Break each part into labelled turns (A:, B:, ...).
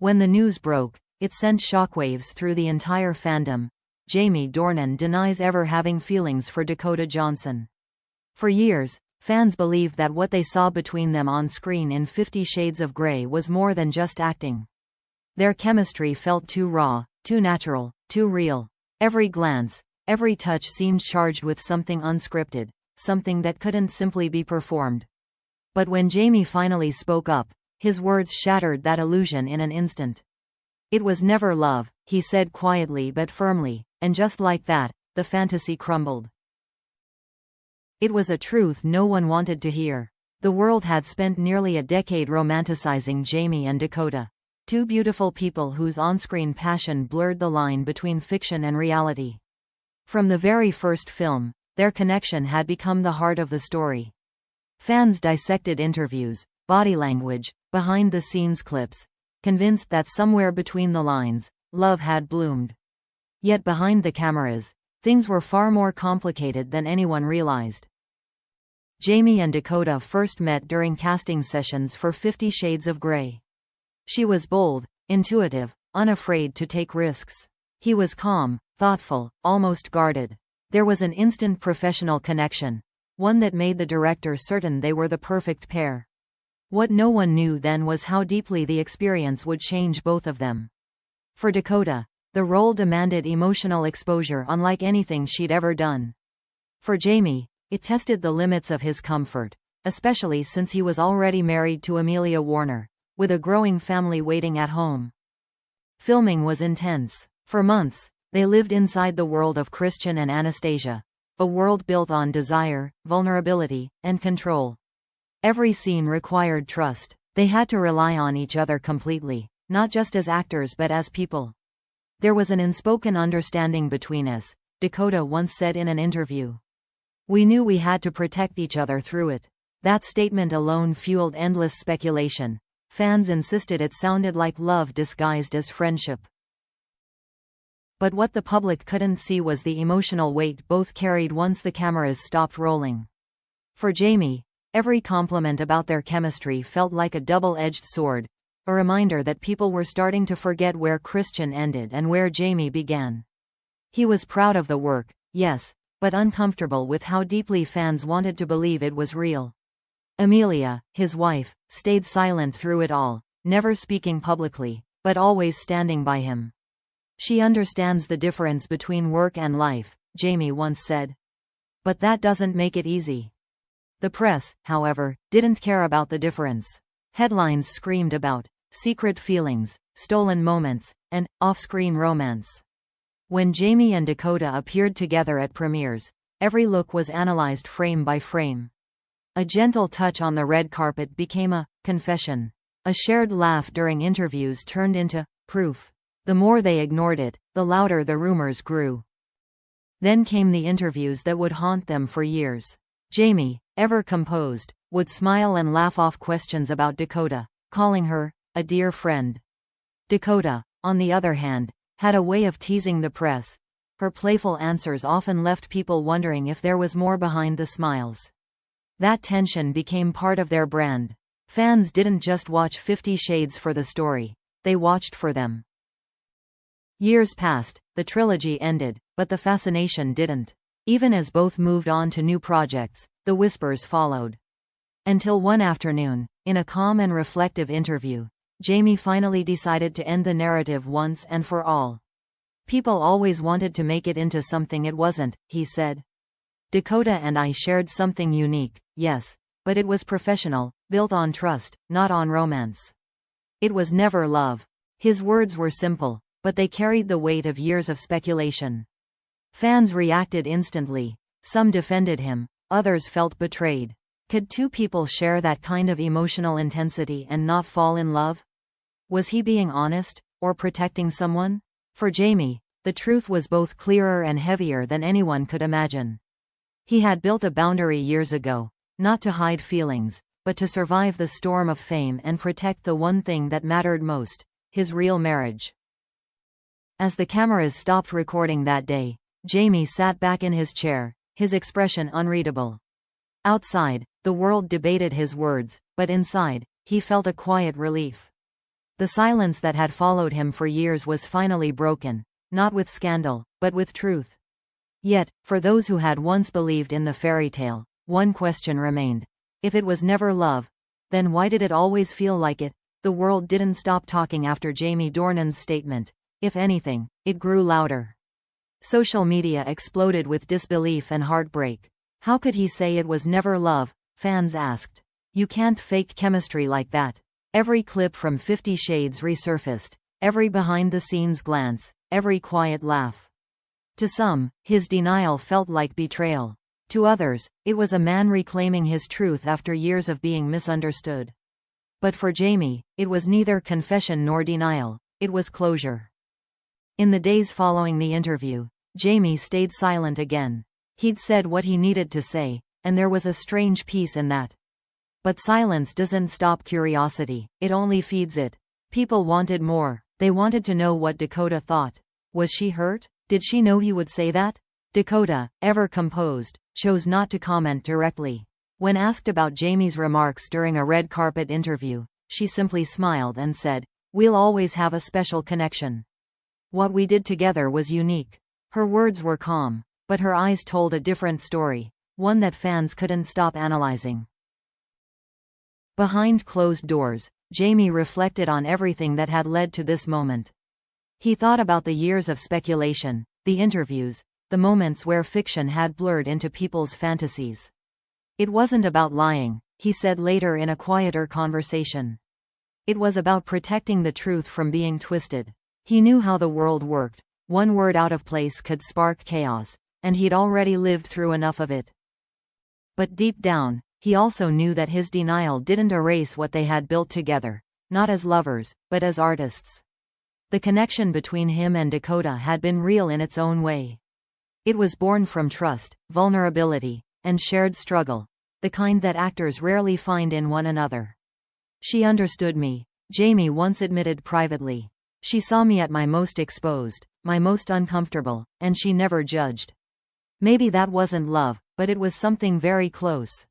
A: When the news broke, it sent shockwaves through the entire fandom. Jamie Dornan denies ever having feelings for Dakota Johnson. For years, fans believed that what they saw between them on screen in 50 Shades of Grey was more than just acting. Their chemistry felt too raw, too natural, too real. Every glance, every touch seemed charged with something unscripted, something that couldn't simply be performed. But when Jamie finally spoke up, his words shattered that illusion in an instant. "It was never love," he said quietly but firmly, and just like that, the fantasy crumbled. It was a truth no one wanted to hear. The world had spent nearly a decade romanticizing Jamie and Dakota, two beautiful people whose on-screen passion blurred the line between fiction and reality. From the very first film, their connection had become the heart of the story. Fans dissected interviews, body language, behind-the-scenes clips, convinced that somewhere between the lines, love had bloomed. Yet behind the cameras, things were far more complicated than anyone realized. Jamie and Dakota first met during casting sessions for 50 Shades of Grey. She was bold, intuitive, unafraid to take risks. He was calm, thoughtful, almost guarded. There was an instant professional connection, one that made the director certain they were the perfect pair. What no one knew then was how deeply the experience would change both of them. For Dakota, the role demanded emotional exposure unlike anything she'd ever done. For Jamie, it tested the limits of his comfort, especially since he was already married to Amelia Warner, with a growing family waiting at home. Filming was intense. For months, they lived inside the world of Christian and Anastasia, a world built on desire, vulnerability, and control. Every scene required trust. They had to rely on each other completely, not just as actors but as people. "There was an unspoken understanding between us," Dakota once said in an interview. "We knew we had to protect each other through it." That statement alone fueled endless speculation. Fans insisted it sounded like love disguised as friendship. But what the public couldn't see was the emotional weight both carried once the cameras stopped rolling. For Jamie, every compliment about their chemistry felt like a double-edged sword, a reminder that people were starting to forget where Christian ended and where Jamie began. He was proud of the work, yes, but uncomfortable with how deeply fans wanted to believe it was real. Amelia, his wife, stayed silent through it all, never speaking publicly, but always standing by him. "She understands the difference between work and life," Jamie once said. "But that doesn't make it easy." The press, however, didn't care about the difference. Headlines screamed about secret feelings, stolen moments, and off-screen romance. When Jamie and Dakota appeared together at premieres, every look was analyzed frame by frame. A gentle touch on the red carpet became a confession. A shared laugh during interviews turned into proof. The more they ignored it, the louder the rumors grew. Then came the interviews that would haunt them for years. Jamie, ever composed, would smile and laugh off questions about Dakota, calling her a dear friend. Dakota, on the other hand, had a way of teasing the press. Her playful answers often left people wondering if there was more behind the smiles. That tension became part of their brand. Fans didn't just watch 50 Shades for the story, they watched for them. Years passed, the trilogy ended, but the fascination didn't. Even as both moved on to new projects, the whispers followed. Until one afternoon, in a calm and reflective interview, Jamie finally decided to end the narrative once and for all. "People always wanted to make it into something it wasn't," he said. "Dakota and I shared something unique, yes, but it was professional, built on trust, not on romance. It was never love." His words were simple, but they carried the weight of years of speculation. Fans reacted instantly. Some defended him, others felt betrayed. Could two people share that kind of emotional intensity and not fall in love? Was he being honest, or protecting someone? For Jamie, the truth was both clearer and heavier than anyone could imagine. He had built a boundary years ago, not to hide feelings, but to survive the storm of fame and protect the one thing that mattered most, his real marriage. As the cameras stopped recording that day, Jamie sat back in his chair, his expression unreadable. Outside, the world debated his words, but inside, he felt a quiet relief. The silence that had followed him for years was finally broken, not with scandal, but with truth. Yet, for those who had once believed in the fairy tale, one question remained. If it was never love, then why did it always feel like it? The world didn't stop talking after Jamie Dornan's statement. If anything, it grew louder. Social media exploded with disbelief and heartbreak. How could he say it was never love? Fans asked. You can't fake chemistry like that. Every clip from 50 Shades resurfaced, every behind-the-scenes glance, every quiet laugh. To some, his denial felt like betrayal. To others, it was a man reclaiming his truth after years of being misunderstood. But for Jamie, it was neither confession nor denial, it was closure. In the days following the interview, Jamie stayed silent again. He'd said what he needed to say, and there was a strange peace in that. But silence doesn't stop curiosity, it only feeds it. People wanted more. They wanted to know what Dakota thought. Was she hurt? Did she know he would say that? Dakota, ever composed, chose not to comment directly. When asked about Jamie's remarks during a red carpet interview, she simply smiled and said, "We'll always have a special connection. What we did together was unique." Her words were calm, but her eyes told a different story, one that fans couldn't stop analyzing. Behind closed doors, Jamie reflected on everything that had led to this moment. He thought about the years of speculation, the interviews, the moments where fiction had blurred into people's fantasies. It wasn't about lying, he said later in a quieter conversation. It was about protecting the truth from being twisted. He knew how the world worked. One word out of place could spark chaos, and he'd already lived through enough of it. But deep down, he also knew that his denial didn't erase what they had built together, not as lovers, but as artists. The connection between him and Dakota had been real in its own way. It was born from trust, vulnerability, and shared struggle, the kind that actors rarely find in one another. "She understood me," Jamie once admitted privately. "She saw me at my most exposed, my most uncomfortable, and she never judged." Maybe that wasn't love, but it was something very close.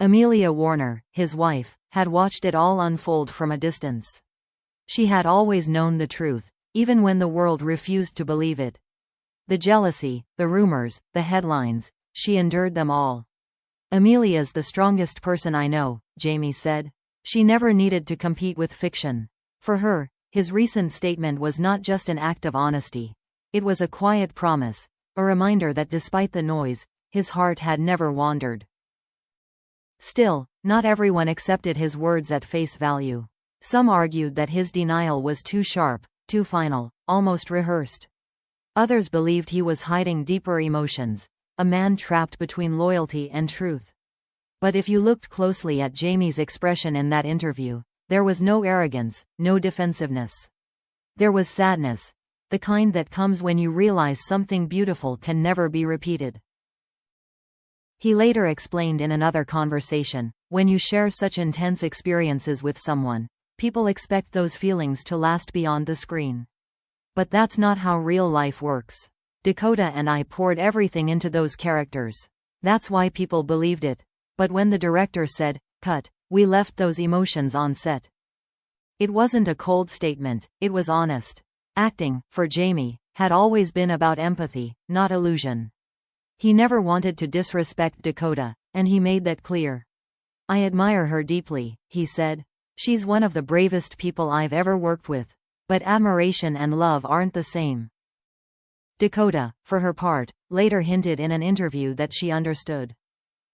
A: Amelia Warner, his wife, had watched it all unfold from a distance. She had always known the truth, even when the world refused to believe it. The jealousy, the rumors, the headlines, she endured them all. "Amelia's the strongest person I know," Jamie said. She never needed to compete with fiction. For her, his recent statement was not just an act of honesty. It was a quiet promise, a reminder that despite the noise, his heart had never wandered. Still, not everyone accepted his words at face value. Some argued that his denial was too sharp, too final, almost rehearsed. Others believed he was hiding deeper emotions, a man trapped between loyalty and truth. But if you looked closely at Jamie's expression in that interview, there was no arrogance, no defensiveness. There was sadness, the kind that comes when you realize something beautiful can never be repeated. He later explained in another conversation, when you share such intense experiences with someone, people expect those feelings to last beyond the screen. But that's not how real life works. Dakota and I poured everything into those characters. That's why people believed it. But when the director said, "Cut," we left those emotions on set. It wasn't a cold statement, it was honest. Acting, for Jamie, had always been about empathy, not illusion. He never wanted to disrespect Dakota, and he made that clear. "I admire her deeply," he said. "She's one of the bravest people I've ever worked with. But admiration and love aren't the same." Dakota, for her part, later hinted in an interview that she understood.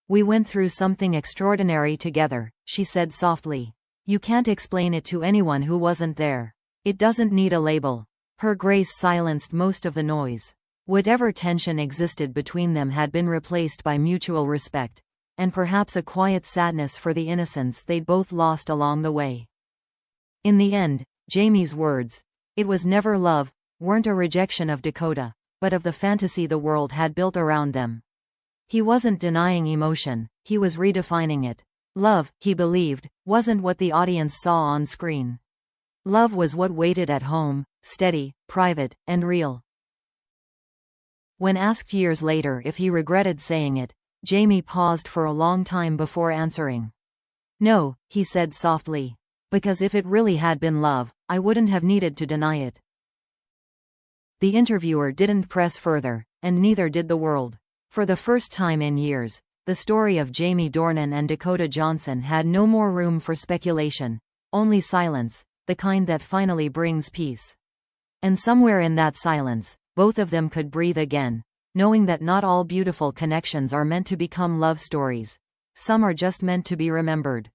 A: "We went through something extraordinary together," she said softly. "You can't explain it to anyone who wasn't there. It doesn't need a label." Her grace silenced most of the noise. Whatever tension existed between them had been replaced by mutual respect, and perhaps a quiet sadness for the innocence they'd both lost along the way. In the end, Jamie's words, "It was never love," weren't a rejection of Dakota, but of the fantasy the world had built around them. He wasn't denying emotion, he was redefining it. Love, he believed, wasn't what the audience saw on screen. Love was what waited at home, steady, private, and real. When asked years later if he regretted saying it, Jamie paused for a long time before answering. "No," he said softly. Because if it really had been love, I wouldn't have needed to deny it. The interviewer didn't press further, and neither did the world. For the first time in years, the story of Jamie Dornan and Dakota Johnson had no more room for speculation, only silence, the kind that finally brings peace. And somewhere in that silence, both of them could breathe again, knowing that not all beautiful connections are meant to become love stories. Some are just meant to be remembered.